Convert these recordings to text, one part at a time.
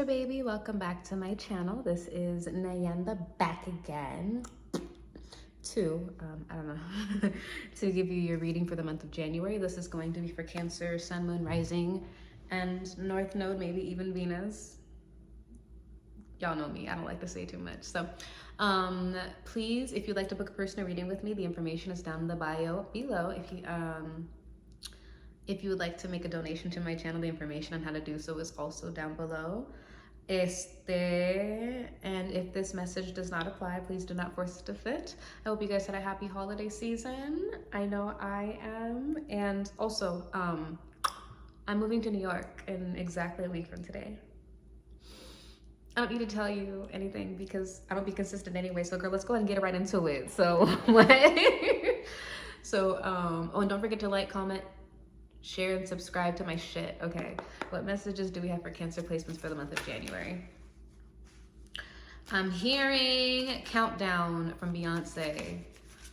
baby, welcome back to my channel. This is Nayenda back again to I don't know to give you your reading for the month of January. This is going to be for Cancer, Sun, Moon, Rising, and North Node, maybe even Venus. Y'all know me, I don't like to say too much. So please, if you'd like to book a personal reading with me, the information is down in the bio below. If you would like to make a donation to my channel, the information on how to do so is also down below. And if this message does not apply, please do not force it to fit. I hope you guys had a happy holiday season. I know I am. And also, I'm moving to New York in exactly a week from today. I don't need to tell you anything because I don't be consistent anyway. So girl, let's go ahead and get right into it. So, oh, and don't forget to like, comment, share, and subscribe to my shit. Okay, what messages do we have for Cancer placements for the month of January? I'm hearing Countdown from Beyonce.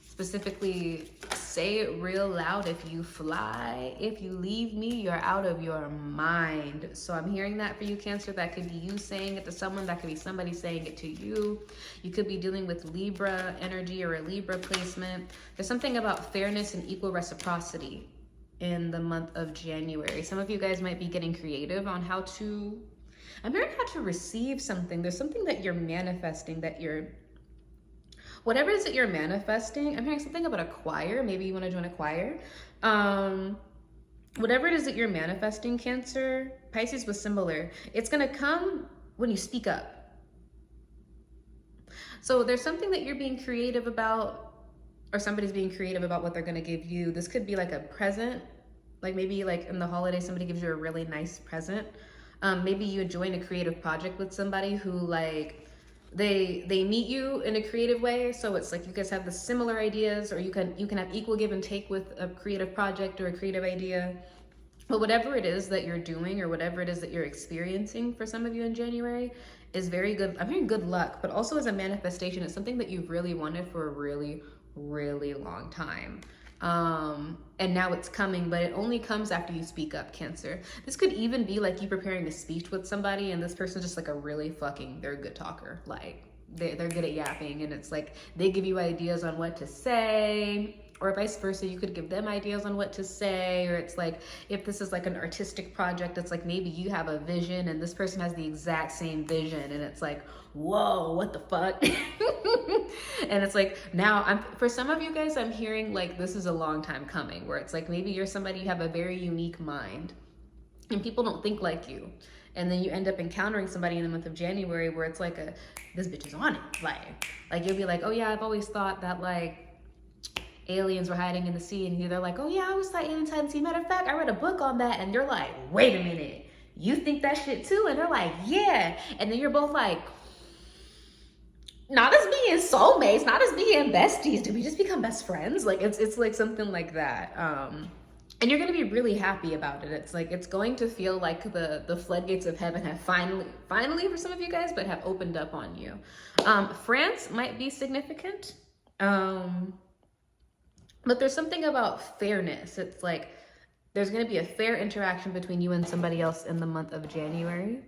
Specifically, say it real loud: if you fly, if you leave me, you're out of your mind. So I'm hearing that for you, Cancer. That could be you saying it to someone. That could be somebody saying it to you. You could be dealing with Libra energy or a Libra placement. There's something about fairness and equal reciprocity in the month of January. Some of you guys might be getting creative on how to, I'm hearing how to receive something. There's something that you're manifesting, whatever it is that you're manifesting. I'm hearing something about a choir. Maybe you want to join a choir. Whatever it is that you're manifesting, Cancer, Pisces was similar. It's going to come when you speak up. So there's something that you're being creative about, or somebody's being creative about what they're going to give you. This could be like a present, like maybe like in the holidays, somebody gives you a really nice present. Maybe you join a creative project with somebody who like, they meet you in a creative way. So it's like you guys have the similar ideas, or you can have equal give and take with a creative project or a creative idea. But whatever it is that you're doing, or whatever it is that you're experiencing for some of you in January, is very good. I'm hearing good luck, but also as a manifestation, it's something that you've really wanted for a really long time. And now it's coming, but it only comes after you speak up, Cancer. This could even be like you preparing a speech with somebody, and this person's just like they're a good talker. Like they're good at yapping, and it's like they give you ideas on what to say, or vice versa. You could give them ideas on what to say. Or it's like, if this is like an artistic project, it's like maybe you have a vision and this person has the exact same vision, and it's like, whoa, what the fuck? And it's like, now for some of you guys, I'm hearing like this is a long time coming, where it's like maybe you're somebody, you have a very unique mind and people don't think like you. And then you end up encountering somebody in the month of January where it's like this bitch is on it. Like you'll be like, oh yeah, I've always thought that like aliens were hiding in the sea, and they're like, oh yeah, I always thought aliens hide in the sea. Matter of fact, I read a book on that. And you're like, wait a minute, you think that shit too? And they're like, yeah. And then you're both like, not as being soulmates, not as being besties, did we just become best friends? Like it's like something like that. And you're gonna be really happy about it. It's like, it's going to feel like the floodgates of heaven have finally for some of you guys, but have opened up on you. France might be significant. But there's something about fairness. It's like there's going to be a fair interaction between you and somebody else in the month of January.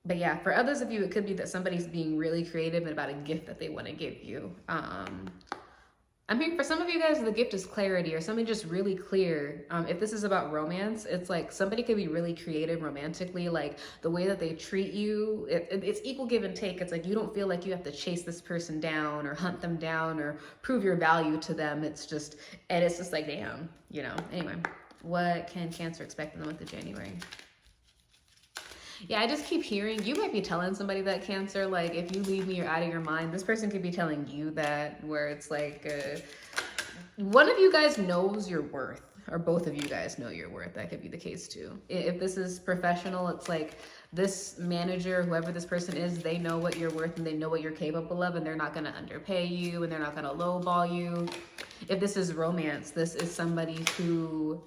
But yeah, for others of you, it could be that somebody's being really creative about a gift that they want to give you. I'm hearing for some of you guys, the gift is clarity, or something just really clear. If this is about romance, it's like somebody could be really creative romantically, like the way that they treat you. It's equal give and take. It's like you don't feel like you have to chase this person down or hunt them down or prove your value to them. It's just like, damn, you know. Anyway, what can Cancer expect in the month of January? Yeah, I just keep hearing, you might be telling somebody that, Cancer, like, if you leave me, you're out of your mind. This person could be telling you that, where it's like, one of you guys knows your worth, or both of you guys know your worth. That could be the case too. If this is professional, it's like this manager, whoever this person is, they know what you're worth and they know what you're capable of, and they're not going to underpay you and they're not going to lowball you. If this is romance, this is somebody who,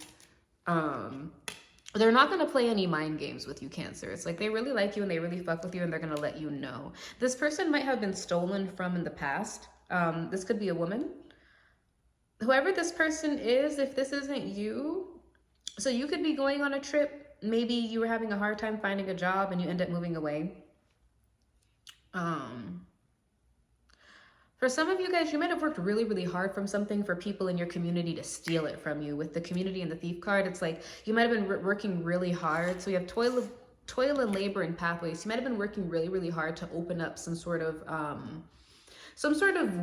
they're not going to play any mind games with you, Cancer. It's like they really like you and they really fuck with you, and they're going to let you know. This person might have been stolen from in the past. This could be a woman. Whoever this person is, if this isn't you, so you could be going on a trip maybe you were having a hard time finding a job and you end up moving away. For some of you guys, you might have worked really, really hard from something for people in your community to steal it from you. With the community and the thief card, it's like you might have been working really hard. So you have toil and labor and pathways. You might have been working really, really hard to open up some sort of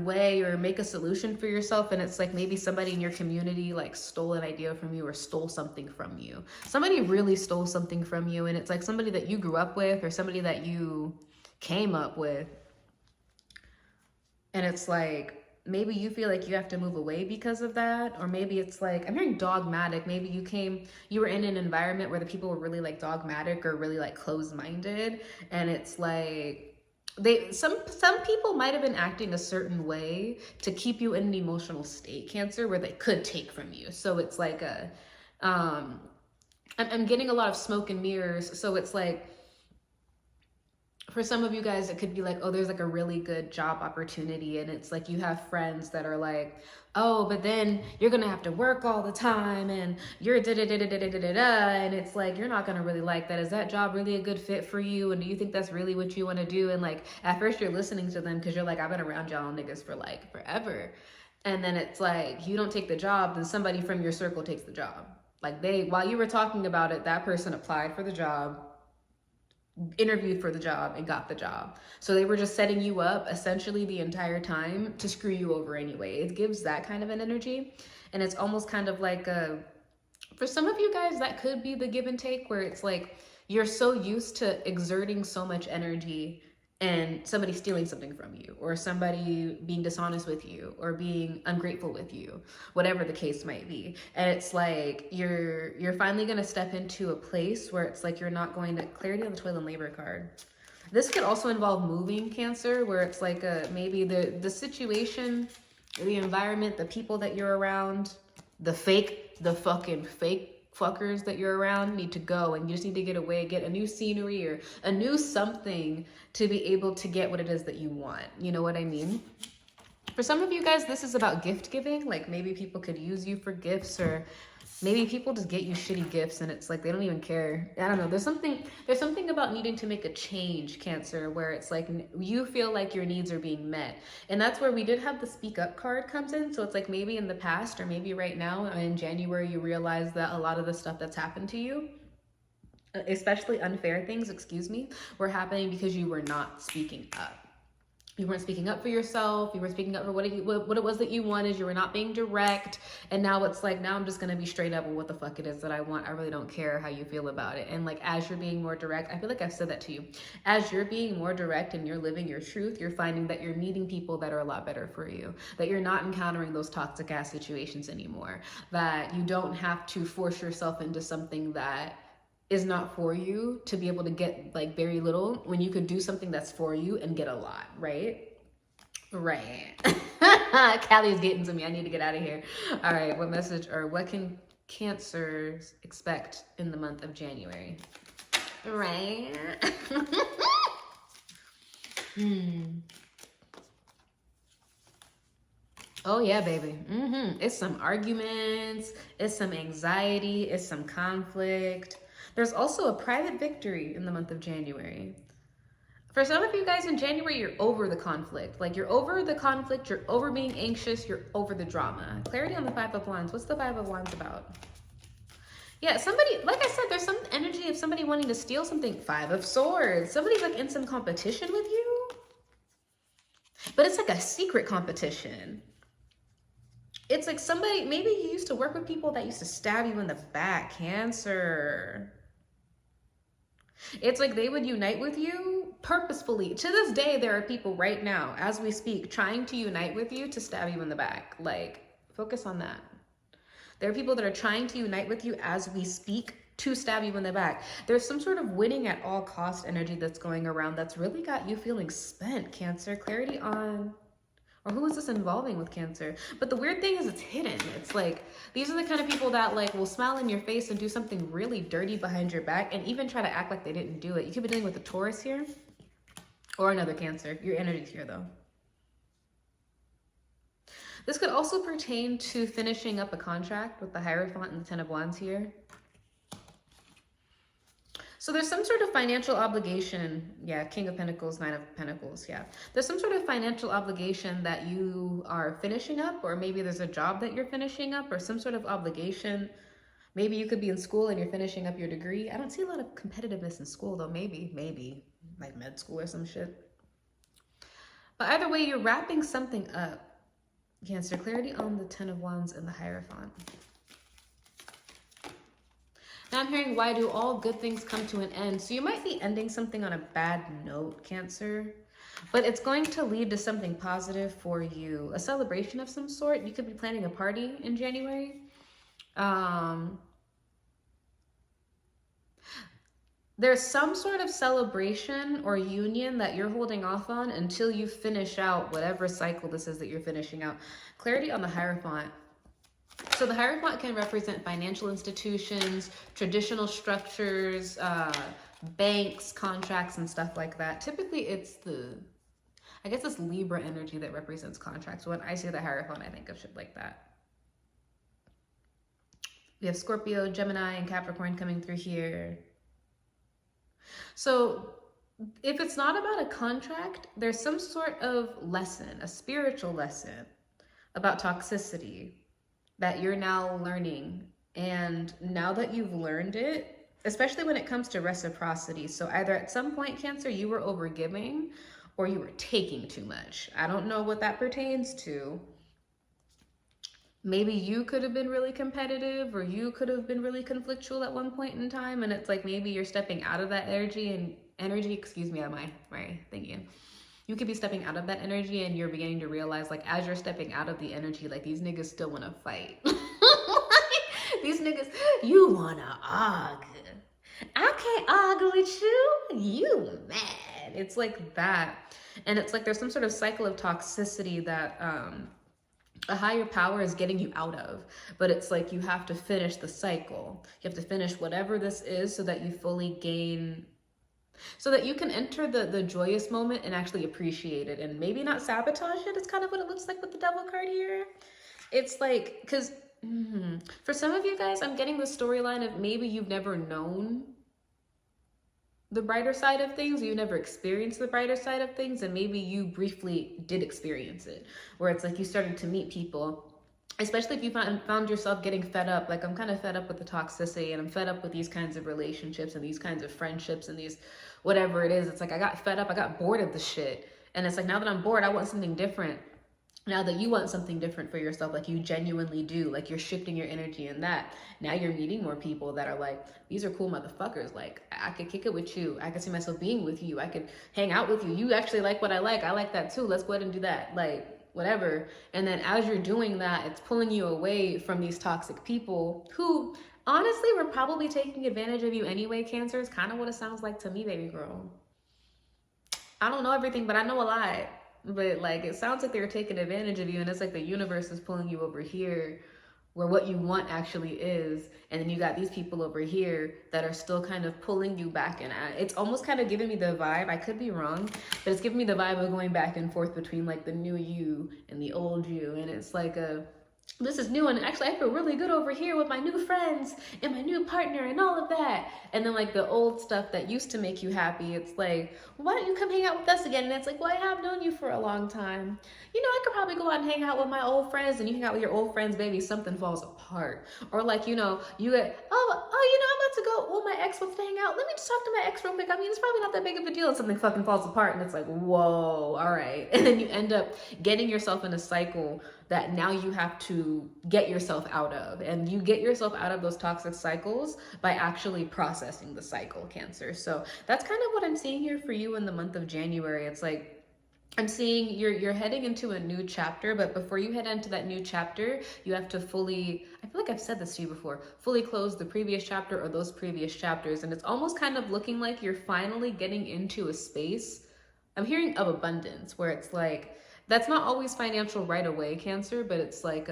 way or make a solution for yourself. And it's like maybe somebody in your community like stole an idea from you or stole something from you. Somebody really stole something from you. And it's like somebody that you grew up with or somebody that you came up with. And it's like, maybe you feel like you have to move away because of that. Or maybe it's like, I'm hearing dogmatic. Maybe you were in an environment where the people were really like dogmatic or really like closed-minded. And it's like, some people might have been acting a certain way to keep you in an emotional state, Cancer, where they could take from you. So it's like I'm getting a lot of smoke and mirrors. So it's like, for some of you guys, it could be like, oh, there's like a really good job opportunity. And it's like you have friends that are like, oh, but then you're going to have to work all the time and you're da-da-da-da-da-da-da-da. And it's like, you're not going to really like that. Is that job really a good fit for you? And do you think that's really what you want to do? And like, at first you're listening to them because you're like, I've been around y'all niggas for like forever. And then it's like, you don't take the job, then somebody from your circle takes the job. Like while you were talking about it, that person applied for the job, interviewed for the job, and got the job. So they were just setting you up essentially the entire time to screw you over anyway. It gives that kind of an energy. And it's almost kind of like for some of you guys, that could be the give and take, where it's like you're so used to exerting so much energy and somebody stealing something from you, or somebody being dishonest with you, or being ungrateful with you, whatever the case might be. And it's like you're finally going to step into a place where it's like you're not going to, clarity on the toil and labor card. This could also involve moving, Cancer, where it's like maybe the situation, the environment, the people that you're around, the fucking fake fuckers that you're around need to go, and you just need to get away, get a new scenery or a new something to be able to get what it is that you want. You know what I mean? For some of you guys, this is about gift giving. Like maybe people could use you for gifts, or maybe people just get you shitty gifts and it's like they don't even care. I don't know. There's something about needing to make a change, Cancer, where it's like you feel like your needs are being met. And that's where we did have the speak up card comes in. So it's like maybe in the past, or maybe right now in January, you realize that a lot of the stuff that's happened to you, especially unfair things, were happening because you were not speaking up. You weren't speaking up for yourself. You weren't speaking up for what it was that you wanted. You were not being direct. And now it's like, now I'm just going to be straight up with what the fuck it is that I want. I really don't care how you feel about it. And like, as you're being more direct, I feel like I've said that to you. As you're being more direct and you're living your truth, you're finding that you're meeting people that are a lot better for you. That you're not encountering those toxic ass situations anymore. That you don't have to force yourself into something that is not for you to be able to get like very little, when you could do something that's for you and get a lot, right? Right. Callie is getting to me. I need to get out of here. All right. What message, or what can Cancers expect in the month of January? Right. Oh yeah, baby. It's some arguments. It's some anxiety. It's some conflict. There's also a private victory in the month of January. For some of you guys in January, you're over the conflict. Like you're over the conflict, you're over being anxious, you're over the drama. Clarity on the Five of Wands. What's the Five of Wands about? Yeah, somebody, like I said, there's some energy of somebody wanting to steal something. Five of Swords. Somebody's like in some competition with you. But it's like a secret competition. It's like somebody, maybe you used to work with people that used to stab you in the back, Cancer. It's like they would unite with you purposefully. To this day, there are people right now, as we speak, trying to unite with you to stab you in the back. Like, focus on that. There are people that are trying to unite with you as we speak to stab you in the back. There's some sort of winning at all cost energy that's going around that's really got you feeling spent, Cancer. Clarity on, or who is this involving with Cancer? But the weird thing is it's hidden. It's like, these are the kind of people that like will smile in your face and do something really dirty behind your back and even try to act like they didn't do it. You could be dealing with a Taurus here or another Cancer. Your energy's here though. This could also pertain to finishing up a contract with the Hierophant and the Ten of Wands here. So there's some sort of financial obligation. Yeah, King of Pentacles, Nine of Pentacles. Yeah. There's some sort of financial obligation that you are finishing up, or maybe there's a job that you're finishing up, or some sort of obligation. Maybe you could be in school and you're finishing up your degree. I don't see a lot of competitiveness in school though. Maybe like med school or some shit. But either way, you're wrapping something up. Cancer, clarity on the Ten of Wands and the Hierophant. Now I'm hearing, why do all good things come to an end? So you might be ending something on a bad note, Cancer, but it's going to lead to something positive for you. A celebration of some sort. You could be planning a party in January. There's some sort of celebration or union that you're holding off on until you finish out whatever cycle this is that you're finishing out. Clarity on the Hierophant. So the Hierophant can represent financial institutions, traditional structures, banks, contracts, and stuff like that. Typically, it's I guess it's Libra energy that represents contracts. When I see the Hierophant, I think of shit like that. We have Scorpio, Gemini, and Capricorn coming through here. So if it's not about a contract, there's some sort of lesson, a spiritual lesson about toxicity that you're now learning. And now that you've learned it, especially when it comes to reciprocity. So either at some point, Cancer, you were overgiving or you were taking too much. I don't know what that pertains to. Maybe you could have been really competitive, or you could have been really conflictual at one point in time. And it's like, maybe you're stepping out of that energy, excuse me, my thinking. You could be stepping out of that energy and you're beginning to realize, like, as you're stepping out of the energy, like, these niggas still want to fight. These niggas, you want to argue. I can't argue with you. You mad. It's like that. And it's like there's some sort of cycle of toxicity that a higher power is getting you out of. But it's like you have to finish the cycle. You have to finish whatever this is so that you fully gain, so that you can enter the joyous moment and actually appreciate it and maybe not sabotage it. It's kind of what it looks like with the Devil card here. It's like, because for some of you guys, I'm getting the storyline of maybe you've never known the brighter side of things, you never experienced the brighter side of things, and maybe you briefly did experience it, where it's like you started to meet people, especially if you found yourself getting fed up. Like, I'm kind of fed up with the toxicity, and I'm fed up with these kinds of relationships and these kinds of friendships and these whatever it is. It's like I got fed up, I got bored of the shit, and it's like now that I'm bored, I want something different. Now that you want something different for yourself, like you genuinely do, like you're shifting your energy in that. Now you're meeting more people that are like, these are cool motherfuckers. Like, I could kick it with you. I could see myself being with you. I could hang out with you. You actually like what I like. I like that too. Let's go ahead and do that. Like, whatever. And then as you're doing that, it's pulling you away from these toxic people who honestly were probably taking advantage of you anyway. Cancer is kind of what it sounds like to me, baby girl. I don't know everything, but I know a lot. But like, it sounds like they're taking advantage of you, and it's like the universe is pulling you over here where what you want actually is. And then you got these people over here that are still kind of pulling you back. And it's almost kind of giving me the vibe, I could be wrong, but it's giving me the vibe of going back and forth between like the new you and the old you. And it's like this is new, and actually I feel really good over here with my new friends and my new partner and all of that. And then like the old stuff that used to make you happy, it's like, why don't you come hang out with us again? And it's like, well, I have known you for a long time. You know, I could probably go out and hang out with my old friends, and you hang out with your old friends, baby, something falls apart. Or like, you know, you get, you know, I'm about to go, well, my ex wants to hang out. Let me just talk to my ex real quick. I mean, it's probably not that big of a deal. And something fucking falls apart, and it's like, whoa, all right. And then you end up getting yourself in a cycle that now you have to get yourself out of. And you get yourself out of those toxic cycles by actually processing the cycle, Cancer. So that's kind of what I'm seeing here for you in the month of January. It's like, I'm seeing you're heading into a new chapter, but before you head into that new chapter, you have to fully, I feel like I've said this to you before, fully close the previous chapter or those previous chapters. And it's almost kind of looking like you're finally getting into a space, I'm hearing, of abundance, where it's like, that's not always financial right away, Cancer, but it's like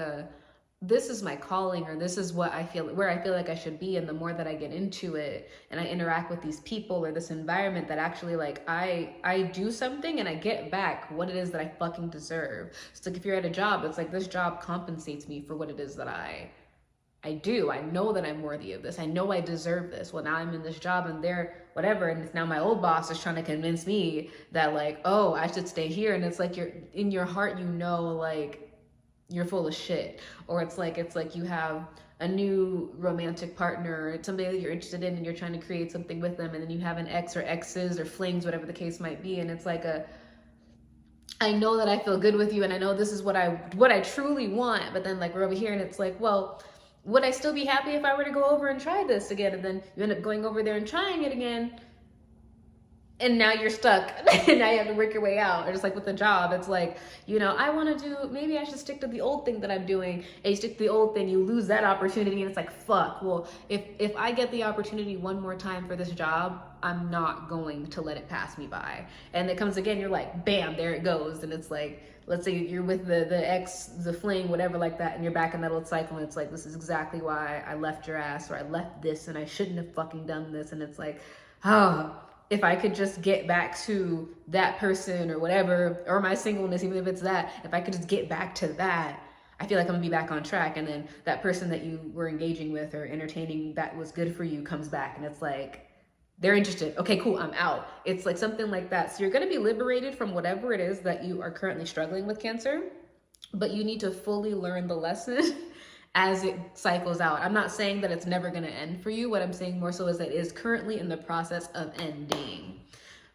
this is my calling, or this is what I feel, where I feel like I should be. And the more that I get into it and I interact with these people or this environment, that actually like I do something and I get back what it is that I fucking deserve. It's like if you're at a job, it's like this job compensates me for what it is that I I do. I know that I'm worthy of this. I know I deserve this. Well, now I'm in this job and they're whatever. And now my old boss is trying to convince me that like, oh, I should stay here. And it's like you're in your heart, you know, like you're full of shit. Or it's like you have a new romantic partner, it's somebody that you're interested in and you're trying to create something with them. And then you have an ex or exes or flings, whatever the case might be. And it's like I know that I feel good with you and I know this is what I truly want. But then like we're over here and it's like, well, would I still be happy if I were to go over and try this again? And then you end up going over there and trying it again. And now you're stuck. And now you have to work your way out. Or just like with the job, it's like, you know, I want to do, maybe I should stick to the old thing that I'm doing. And you stick to the old thing, you lose that opportunity. And it's like, fuck, well, if I get the opportunity one more time for this job, I'm not going to let it pass me by. And it comes again, you're like, bam, there it goes. And it's like, let's say you're with the ex, the fling, whatever like that, and you're back in that old cycle, and it's like, this is exactly why I left your ass, or I left this, and I shouldn't have fucking done this. And it's like, oh, if I could just get back to that person or whatever, or my singleness, even if it's that, if I could just get back to that, I feel like I'm gonna be back on track. And then that person that you were engaging with or entertaining that was good for you comes back, and it's like, they're interested. Okay, cool, I'm out. It's like something like that. So you're gonna be liberated from whatever it is that you are currently struggling with, Cancer, but you need to fully learn the lesson as it cycles out. I'm not saying that it's never gonna end for you. What I'm saying more so is that it is currently in the process of ending.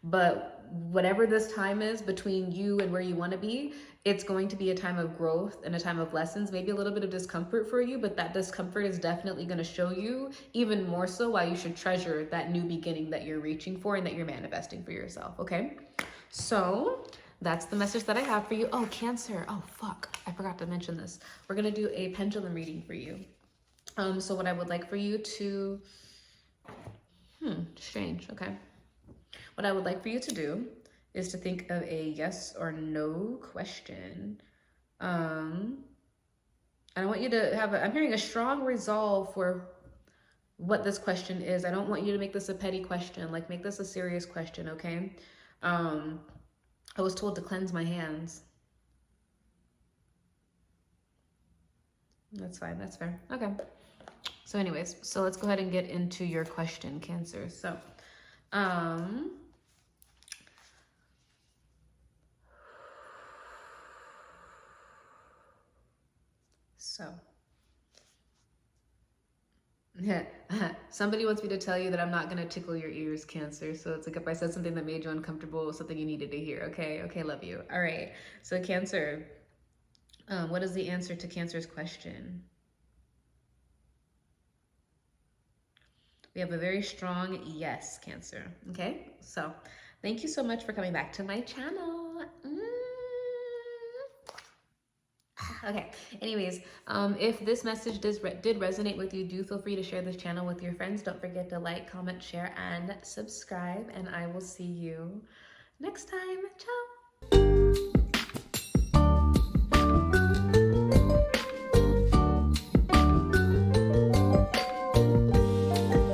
But whatever this time is between you and where you wanna be, it's going to be a time of growth and a time of lessons, maybe a little bit of discomfort for you, but that discomfort is definitely going to show you even more so why you should treasure that new beginning that you're reaching for and that you're manifesting for yourself, okay? So that's the message that I have for you. Oh, Cancer. Oh, fuck. I forgot to mention this. We're going to do a pendulum reading for you. So what I would like for you to... strange. Okay. What I would like for you to do is to think of a yes or no question. And I want you to have I'm hearing a strong resolve for what this question is. I don't want you to make this a petty question, like make this a serious question, okay? I was told to cleanse my hands. That's fine, that's fair, okay. So anyways, so let's go ahead and get into your question, Cancer. So, yeah, somebody wants me to tell you that I'm not going to tickle your ears, Cancer. So it's like if I said something that made you uncomfortable, something you needed to hear. Okay, okay, love you. All right, so Cancer, what is the answer to Cancer's question? We have a very strong yes, Cancer. Okay, so thank you so much for coming back to my channel. Okay, anyways, if this message did resonate with you, do feel free to share this channel with your friends. Don't forget to like, comment, share, and subscribe, and I will see you next time. Ciao.